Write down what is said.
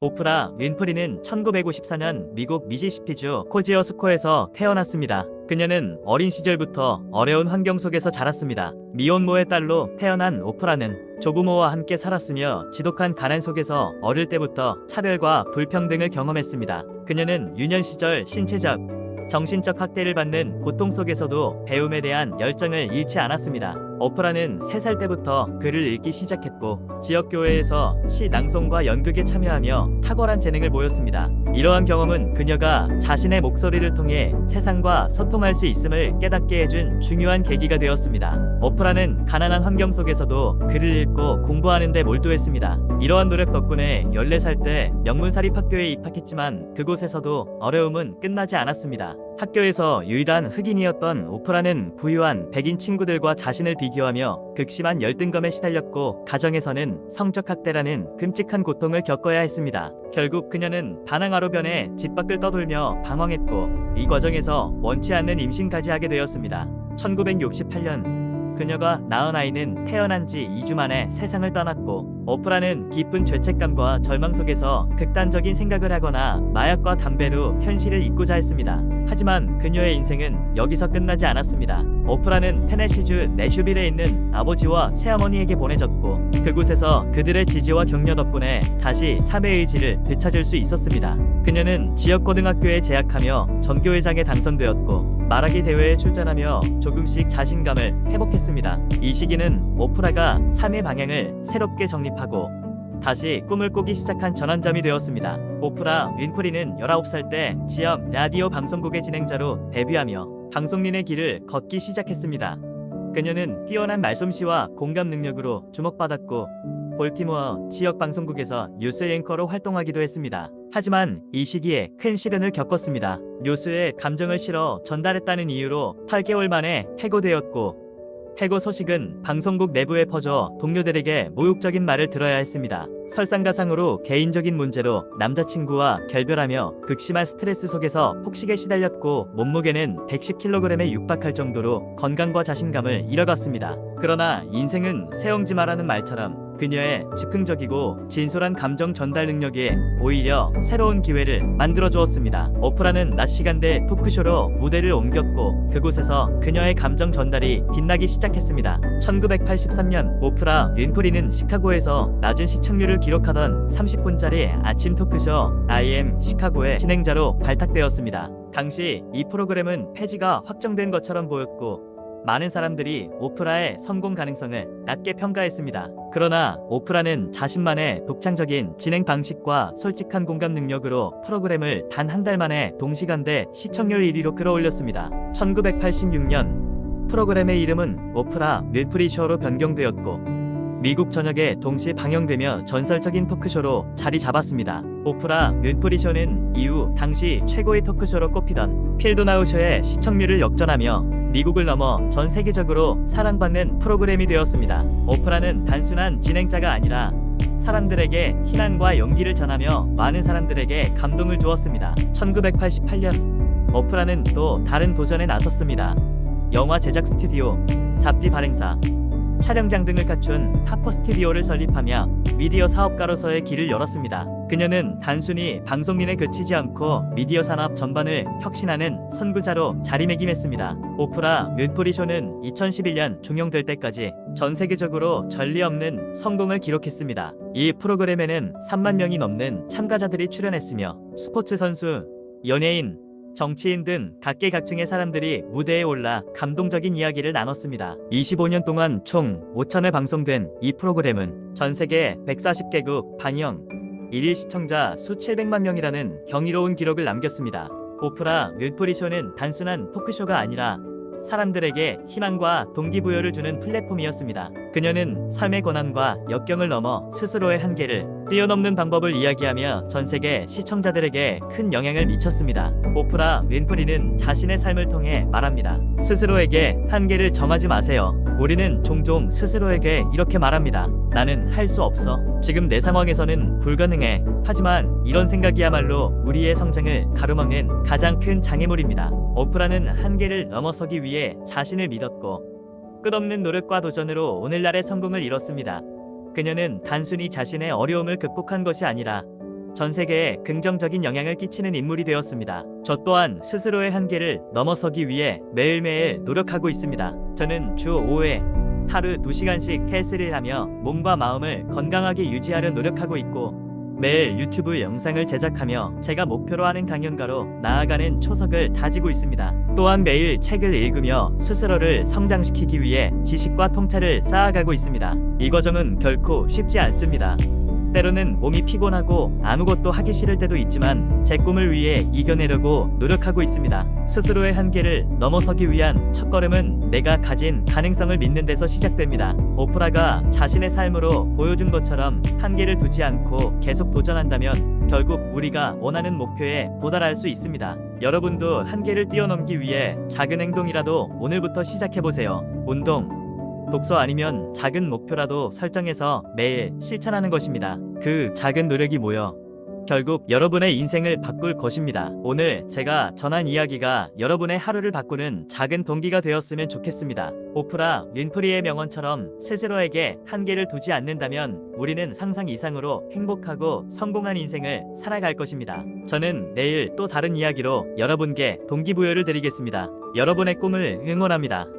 오프라 윈프리는 1954년 미국 미시시피주 코지어스코에서 태어났습니다. 그녀는 어린 시절부터 어려운 환경 속에서 자랐습니다. 미혼모의 딸로 태어난 오프라는 조부모와 함께 살았으며 지독한 가난 속에서 어릴 때부터 차별과 불평등을 경험했습니다. 그녀는 유년 시절 신체적, 정신적 학대를 받는 고통 속에서도 배움에 대한 열정을 잃지 않았습니다. 오프라는 3살 때부터 글을 읽기 시작했고 지역교회에서 시 낭송과 연극에 참여하며 탁월한 재능을 보였습니다. 이러한 경험은 그녀가 자신의 목소리를 통해 세상과 소통할 수 있음을 깨닫게 해준 중요한 계기가 되었습니다. 오프라는 가난한 환경 속에서도 글을 읽고 공부하는 데 몰두했습니다. 이러한 노력 덕분에 14살 때 명문사립학교에 입학했지만 그곳에서도 어려움은 끝나지 않았습니다. 학교에서 유일한 흑인이었던 오프라는 부유한 백인 친구들과 자신을 비교하며 극심한 열등감에 시달렸고 가정에서는 성적학대라는 끔찍한 고통을 겪어야 했습니다. 결국 그녀는 반항아로 변해 집 밖을 떠돌며 방황했고 이 과정에서 원치 않는 임신까지 하게 되었습니다. 1968년 그녀가 낳은 아이는 태어난 지 2주 만에 세상을 떠났고 오프라는 깊은 죄책감과 절망 속에서 극단적인 생각을 하거나 마약과 담배로 현실을 잊고자 했습니다. 하지만 그녀의 인생은 여기서 끝나지 않았습니다. 오프라는 테네시주 내슈빌에 있는 아버지와 새어머니에게 보내졌고 그곳에서 그들의 지지와 격려 덕분에 다시 삶의 의지를 되찾을 수 있었습니다. 그녀는 지역 고등학교에 재학하며 전교회장에 당선되었고 말하기 대회에 출전하며 조금씩 자신감을 회복했습니다. 이 시기는 오프라가 삶의 방향을 새롭게 정립하고 다시 꿈을 꾸기 시작한 전환점이 되었습니다. 오프라 윈프리는 19살 때 지역 라디오 방송국의 진행자로 데뷔하며 방송인의 길을 걷기 시작했습니다. 그녀는 뛰어난 말솜씨와 공감 능력으로 주목받았고 볼티모어 지역 방송국에서 뉴스 앵커로 활동하기도 했습니다. 하지만 이 시기에 큰 시련을 겪었습니다. 뉴스에 감정을 실어 전달했다는 이유로 8개월 만에 해고되었고 해고 소식은 방송국 내부에 퍼져 동료들에게 모욕적인 말을 들어야 했습니다. 설상가상으로 개인적인 문제로 남자친구와 결별하며 극심한 스트레스 속에서 폭식에 시달렸고 몸무게는 110kg에 육박할 정도로 건강과 자신감을 잃어갔습니다. 그러나 인생은 새옹지마라는 말처럼 그녀의 즉흥적이고 진솔한 감정 전달 능력이 오히려 새로운 기회를 만들어 주었습니다. 오프라는 낮 시간대 토크쇼로 무대를 옮겼고 그곳에서 그녀의 감정 전달이 빛나기 시작했습니다. 1983년 오프라 윈프리는 시카고에서 낮은 시청률을 기록하던 30분짜리 아침 토크쇼 I am 시카고의 진행자로 발탁되었습니다. 당시 이 프로그램은 폐지가 확정된 것처럼 보였고 많은 사람들이 오프라의 성공 가능성을 낮게 평가했습니다. 그러나 오프라는 자신만의 독창적인 진행 방식과 솔직한 공감 능력으로 프로그램을 단 한 달 만에 동시간대 시청률 1위로 끌어올렸습니다. 1986년 프로그램의 이름은 오프라 윈프리 쇼로 변경되었고 미국 전역에 동시 방영되며 전설적인 토크쇼로 자리 잡았습니다. 오프라 윈프리 쇼는 이후 당시 최고의 토크쇼로 꼽히던 필도나우 쇼의 시청률을 역전하며 미국을 넘어 전 세계적으로 사랑받는 프로그램이 되었습니다. 오프라는 단순한 진행자가 아니라 사람들에게 희망과 용기를 전하며 많은 사람들에게 감동을 주었습니다. 1988년 오프라는 또 다른 도전에 나섰습니다. 영화 제작 스튜디오, 잡지 발행사, 촬영장 등을 갖춘 하퍼 스튜디오를 설립하며 미디어 사업가로서의 길을 열었습니다. 그녀는 단순히 방송인에 그치지 않고 미디어 산업 전반을 혁신하는 선구자로 자리매김했습니다. 오프라 윈프리 쇼는 2011년 종영될 때까지 전 세계적으로 전례 없는 성공을 기록했습니다. 이 프로그램에는 3만 명이 넘는 참가자들이 출연했으며 스포츠 선수, 연예인, 정치인 등 각계각층의 사람들이 무대에 올라 감동적인 이야기를 나눴습니다. 25년 동안 총 5천회 방송된 이 프로그램은 전 세계 140개국 방영 1일 시청자 수 700만 명이라는 경이로운 기록을 남겼습니다. 오프라 윈프리 쇼는 단순한 토크쇼가 아니라 사람들에게 희망과 동기부여를 주는 플랫폼이었습니다. 그녀는 삶의 고난과 역경을 넘어 스스로의 한계를 뛰어넘는 방법을 이야기하며 전 세계 시청자들에게 큰 영향을 미쳤습니다. 오프라 윈프리는 자신의 삶을 통해 말합니다. 스스로에게 한계를 정하지 마세요. 우리는 종종 스스로에게 이렇게 말합니다. 나는 할 수 없어. 지금 내 상황에서는 불가능해. 하지만 이런 생각이야말로 우리의 성장을 가로막는 가장 큰 장애물입니다. 오프라는 한계를 넘어서기 위해 자신을 믿었고 끝없는 노력과 도전으로 오늘날의 성공을 이뤘습니다. 그녀는 단순히 자신의 어려움을 극복한 것이 아니라 전 세계에 긍정적인 영향을 끼치는 인물이 되었습니다. 저 또한 스스로의 한계를 넘어서기 위해 매일매일 노력하고 있습니다. 저는 주 5회 하루 2시간씩 헬스를 하며 몸과 마음을 건강하게 유지하려 노력하고 있고 매일 유튜브 영상을 제작하며 제가 목표로 하는 강연가로 나아가는 초석을 다지고 있습니다. 또한 매일 책을 읽으며 스스로를 성장시키기 위해 지식과 통찰을 쌓아가고 있습니다. 이 과정은 결코 쉽지 않습니다. 때로는 몸이 피곤하고 아무것도 하기 싫을 때도 있지만 제 꿈을 위해 이겨내려고 노력하고 있습니다. 스스로의 한계를 넘어서기 위한 첫걸음은 내가 가진 가능성을 믿는 데서 시작됩니다. 오프라가 자신의 삶으로 보여준 것처럼 한계를 두지 않고 계속 도전한다면 결국 우리가 원하는 목표에 도달할 수 있습니다. 여러분도 한계를 뛰어넘기 위해 작은 행동이라도 오늘부터 시작해보세요. 운동, 독서 아니면 작은 목표라도 설정해서 매일 실천하는 것입니다. 그 작은 노력이 모여 결국 여러분의 인생을 바꿀 것입니다. 오늘 제가 전한 이야기가 여러분의 하루를 바꾸는 작은 동기가 되었으면 좋겠습니다. 오프라 윈프리의 명언처럼 스스로에게 한계를 두지 않는다면 우리는 상상 이상으로 행복하고 성공한 인생을 살아갈 것입니다. 저는 내일 또 다른 이야기로 여러분께 동기부여를 드리겠습니다. 여러분의 꿈을 응원합니다.